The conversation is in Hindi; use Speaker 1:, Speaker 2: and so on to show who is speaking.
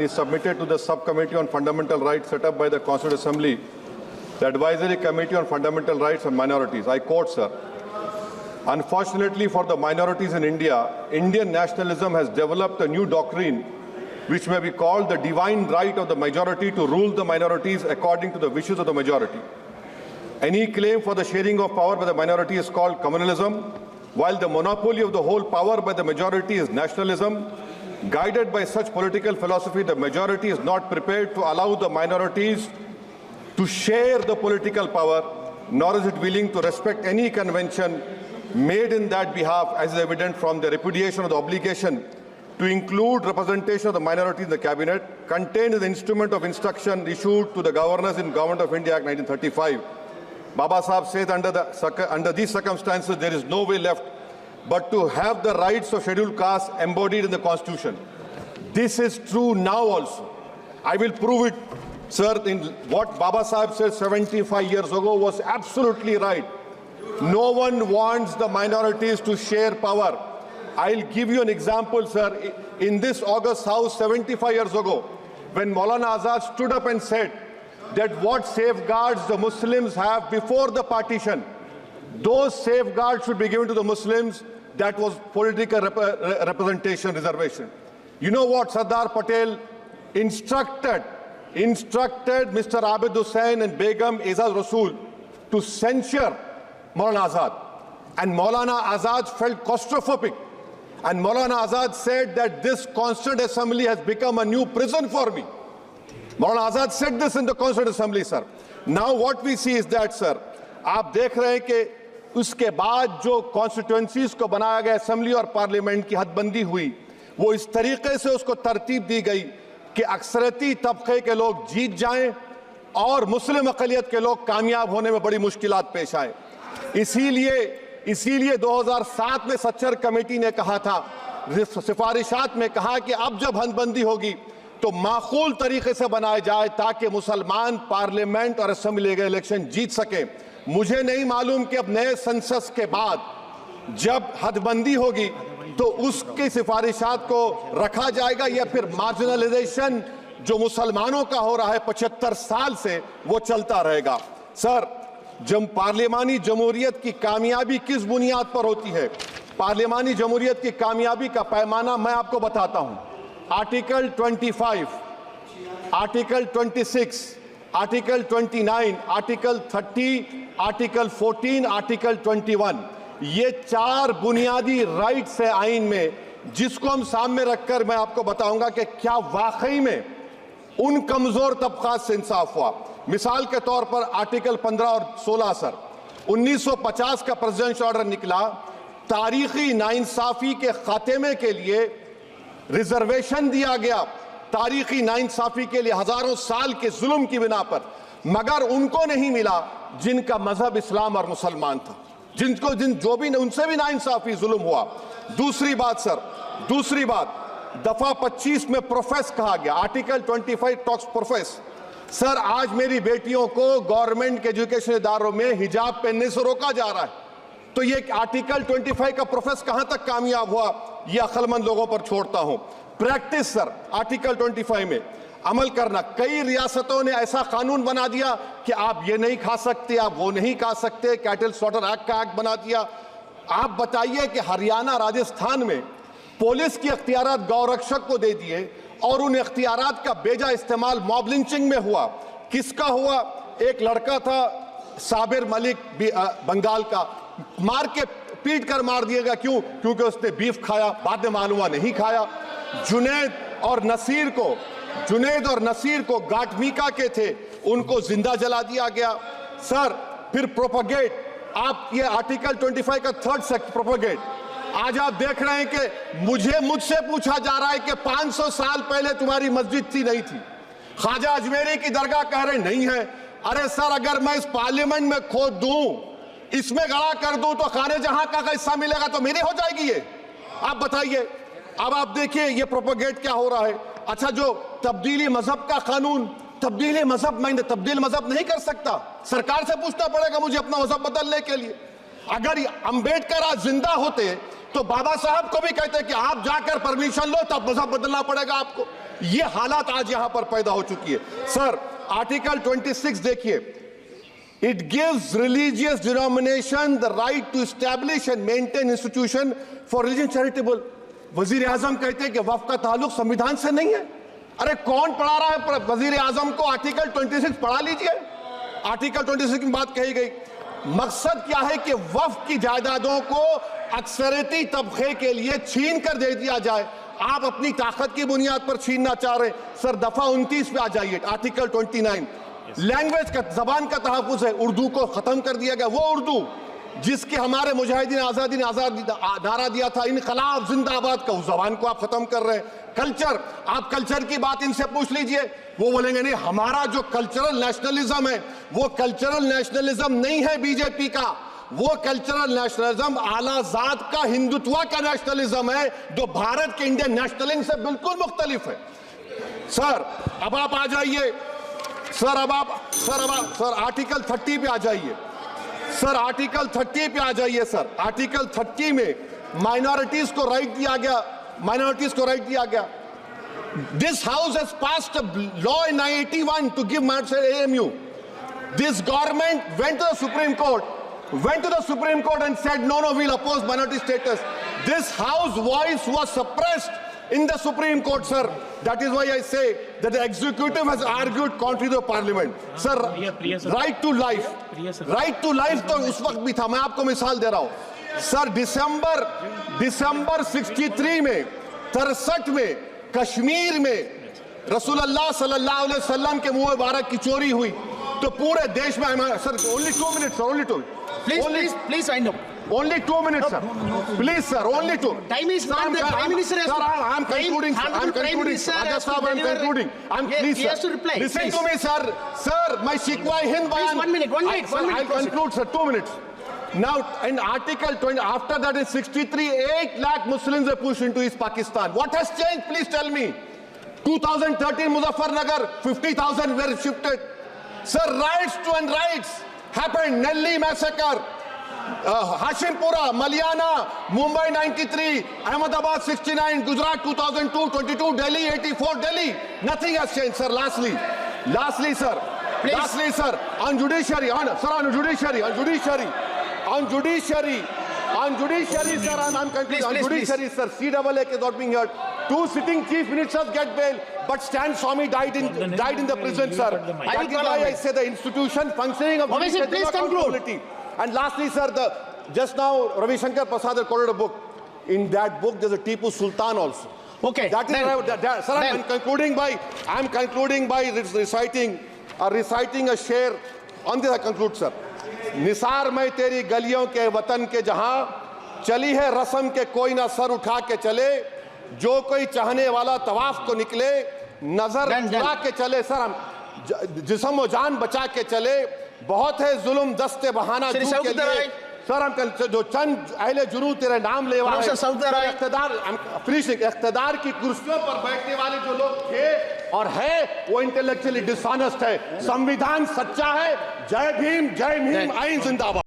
Speaker 1: and he submitted to the subcommittee on fundamental rights set up by the Constituent Assembly, the Advisory Committee on Fundamental Rights and Minorities. I quote, sir, "Unfortunately for the minorities in India, Indian nationalism has developed a new doctrine which may be called the divine right of the majority to rule the minorities according to the wishes of the majority. Any claim for the sharing of power by the minority is called communalism, while the monopoly of the whole power by the majority is nationalism. Guided by such political philosophy, the majority is not prepared to allow the minorities to share the political power, nor is it willing to respect any convention made in that behalf, as is evident from the repudiation of the obligation to include representation of the minority in the cabinet, contained in the instrument of instruction issued to the governors in Government of India Act 1935. Baba Sahib says under these circumstances, there is no way left but to have the rights of scheduled castes embodied in the Constitution. This is true now also. I will prove it, sir. In what Baba Sahib said 75 years ago was absolutely right. No one wants the minorities to share power. I'll give you an example, sir. In this August House 75 years ago, when Maulana Azad stood up and said that what safeguards the Muslims have before the partition, those safeguards should be given to the Muslims. That was political representation reservation. You know what Sardar Patel instructed Mr. Abid Hussain and Begum Aizaz Rasool to censure Maulana Azad. And Maulana Azad felt claustrophobic. And Maulana Azad said that this Constituent Assembly has become a new prison for me. Maulana Azad said this in the Constituent Assembly, sir. Now what we see is that, sir, आप देख रहे हैं कि उसके बाद जो कॉन्स्टिट्यूएंसीज को बनाया गया असेंबली और पार्लियामेंट की हदबंदी हुई, वो इस तरीके से उसको तरतीब दी गई कि अक्सरती तबके के लोग जीत जाएं और मुस्लिम अक़लियत के लोग कामयाब होने में बड़ी मुश्किलात पेश आए। इसीलिए 2007 में सच्चर कमेटी ने कहा था, सिफारिशात में कहा कि अब जब हदबंदी होगी तो माकूल तरीके से बनाया जाए ताकि मुसलमान पार्लियामेंट और असेंबली के इलेक्शन जीत सके। मुझे नहीं मालूम कि अब नए सेंसस के बाद जब हदबंदी होगी तो उसकी सिफारिशात को रखा जाएगा या फिर मार्जिनलाइजेशन जो मुसलमानों का हो रहा है 75 साल से वो चलता रहेगा। सर, जब पार्लियामानी जमहूरियत की कामयाबी किस बुनियाद पर होती है? पार्लियामानी जमहूरियत की कामयाबी का पैमाना मैं आपको बताता हूं। Article 25, article 26, article 29, article 30, article 14, article 21, ये 4 बुनियादी राइट्स है आइन में, जिसको हम सामने रखकर मैं आपको बताऊंगा कि क्या वाकई में उन कमजोर तबकात से इंसाफ हुआ। मिसाल के तौर पर आर्टिकल 15 और 16, सर, 1950 का प्रेसिडेंशियल ऑर्डर निकला, तारीखी नाइंसाफी के खात्मे के लिए रिजर्वेशन दिया गया, तारीखी नाइंसाफी के लिए हजारों साल के जुल्म की बिना पर, मगर उनको नहीं मिला जिनका मजहब इस्लाम और मुसलमान था, जो भी उनसे भी नाइंसाफी जुल्म हुआ। दूसरी बात सर, दूसरी बात, दफा 25 में प्रोफेस कहा गया, आर्टिकल 25 टॉक्स प्रोफेस। सर, आज मेरी बेटियों को गवर्नमेंट के एजुकेशन इदारों में हिजाब पहनने से रोका जा रहा है, तो ये आर्टिकल 25 का प्रोफेस कहां तक कामयाब हुआ, ये अक्लमंद लोगों पर छोड़ता हूं। प्रैक्टिस सर, आर्टिकल 25 में अमल करना। कई रियासतों ने ऐसा कानून बना दिया कि आप ये नहीं खा सकते, आप वो नहीं खा सकते, कैटल स्लॉटर एक्ट का एक्ट बना दिया। आप बताइए कि हरियाणा, राजस्थान में पुलिस की अख्तियारात गौरक्षक को दे दिए और उन अख्तियारात का बेजा इस्तेमाल मॉब लिंचिंग में हुआ। किसका हुआ? एक लड़का था साबिर मलिक बंगाल का, मार के पीट कर मार दिया गया। क्यों? क्योंकि उसने बीफ खाया, बाद में मालूम हुआ नहीं खाया। जुनैद और नसीर को गाटमीका के थे, उनको जिंदा जला दिया गया। सर, फिर प्रोपगेट, आप ये आर्टिकल 25 का 3rd सेक्शन प्रोपगेट। आज आप देख रहे हैं कि मुझसे पूछा जा रहा है कि 500 साल पहले तुम्हारी मस्जिद थी, नहीं थी। ख्वाजा अजमेरी की दरगाह कह रहे नहीं है। अरे सर, अगर मैं इस पार्लियामेंट में खोद दूं, इसमें गड़ा कर दूं, तो खाने जहां का हिस्सा मिलेगा तो मेरी हो जाएगी ये। आप बताइए। अब आप देखिए ये प्रोपगेट क्या हो रहा है। अच्छा, जो तब्दीली मजहब का कानून, तब्दीली मजहब, मैं तब्दील मजहब नहीं कर सकता, सरकार से पूछना पड़ेगा मुझे अपना मजहब बदलने के लिए। अगर अंबेडकर आज जिंदा होते तो बाबा साहब को भी कहते हैं कि आप जाकर परमिशन लो तब मजहब बदलना पड़ेगा आपको। ये हालात आज यहां पर पैदा हो चुकी है। सर आर्टिकल 26 देखिए, it gives religious denomination the right to establish and maintain institution for religion charitable. वजीर आजम कहते हैं कि वक्फ का ताल्लुक संविधान से नहीं है। अरे कौन पढ़ा रहा है वजीर आजम को? आर्टिकल 26 पढ़ा लीजिए। आर्टिकल 26 की बात कही गई। मकसद क्या है कि वक्फ की जायदादों को अक्सरियती तबके के लिए छीन कर दे दिया जाए। आप अपनी ताकत की बुनियाद पर छीनना चाह रहे हैं। सर दफा 29 पे आ जाइए, आर्टिकल 29। लैंग्वेज का, जबान का तहफ़्फ़ुज़ है। उर्दू को खत्म कर दिया गया। वो उर्दू जिसके हमारे मुजाहिदीन आज़ादी ने नारा दिया था, इनकलाब जिंदाबाद का, उस जबान को आप खत्म कर रहे हैं। कल्चर, आप कल्चर की बात इनसे पूछ लीजिए, वो बोलेंगे नहीं, हमारा जो कल्चरल नेशनलिज्म है वो कल्चरल नेशनलिज्म नहीं है बीजेपी का। वो कल्चरल नेशनलिज्म आला जात का हिंदुत्व का नेशनलिज्म है, जो भारत के इंडियन नेशनलिज्म से बिल्कुल मुख्तलिफ है। सर अब आप आ जाइए, सर आर्टिकल 30 पे आ जाइए। सर आर्टिकल 30 पे आ जाइए। सर आर्टिकल 30 में माइनॉरिटीज को राइट दिया गया। This house has passed a law in 1981 to give minority AMU. This government went to the Supreme Court and said no, we'll oppose minority status. This house voice was suppressed in the Supreme Court, sir. That is why I say that the executive has argued contrary to the parliament. Sir, right to life तो उस वक्त भी था। मैं आपको मिसाल दे रहा हूं। सर दिसंबर 63 में 63 में कश्मीर में रसूलुल्लाह सल्लल्लाहु अलैहि वसल्लम के मुंह मुबारक की चोरी हुई तो पूरे देश में, sir only 2 minutes, sir, only 2.
Speaker 2: Please wind up.
Speaker 1: Only 2 minutes, sir. Please, sir, only 2.
Speaker 2: Time is not the Prime Minister has to.
Speaker 1: Sir, I'm concluding. I'm concluding. I'm concluding. Please,
Speaker 2: he has to
Speaker 1: sir.
Speaker 2: reply.
Speaker 1: Listen to me, sir. Sir, my Shikwa Hind Bayan.
Speaker 2: One minute.
Speaker 1: I'll conclude, sir. 2 minutes. Now, in Article 20, after that in 63, 8 lakh Muslims were pushed into East Pakistan. What has changed? Please tell me. 2013 Muzaffarnagar, 50,000 were shifted. Sir, riots to unrights happened. Nelli massacre, Hashimpura, Maliana, Mumbai 93, Ahmedabad 69, Gujarat 2002, 22, Delhi 84, Delhi. Nothing has changed, sir. Lastly, sir.
Speaker 2: Please.
Speaker 1: Lastly, sir, on judiciary, on judiciary, sir, I'm concluding. On judiciary, sir, CAA is not being heard. 2 sitting chief ministers get bail, but Stan Swamy died in the prison, sir. That is why I say the institution functioning of
Speaker 2: Obviously, please conclude.
Speaker 1: And lastly, sir, just now Ravi Shankar Prasad has quoted a book. In that book, there's a Tipu Sultan also.
Speaker 2: Okay.
Speaker 1: That is sir, I'm concluding by reciting a share. On this I conclude, sir. Nisar मैं तेरी गलियों के वतन के जहां चली है रस्म के कोई ना सर उठा के चले, जो कोई चाहने वाला तवाफ को निकले, नजर उठा के चले। सर हम जिस्म व जान बचा के चले, बहुत है जुल्म दस्ते बहाना के लिए। सर हम जो चंद अहले जुनू तेरे नाम लेवा है, इख्तिदार की कुर्सियों पर बैठने वाले जो लोग थे और है वो इंटेलेक्चुअली डिसऑनेस्ट है। संविधान सच्चा है। जय भीम, आइन जिंदाबाद।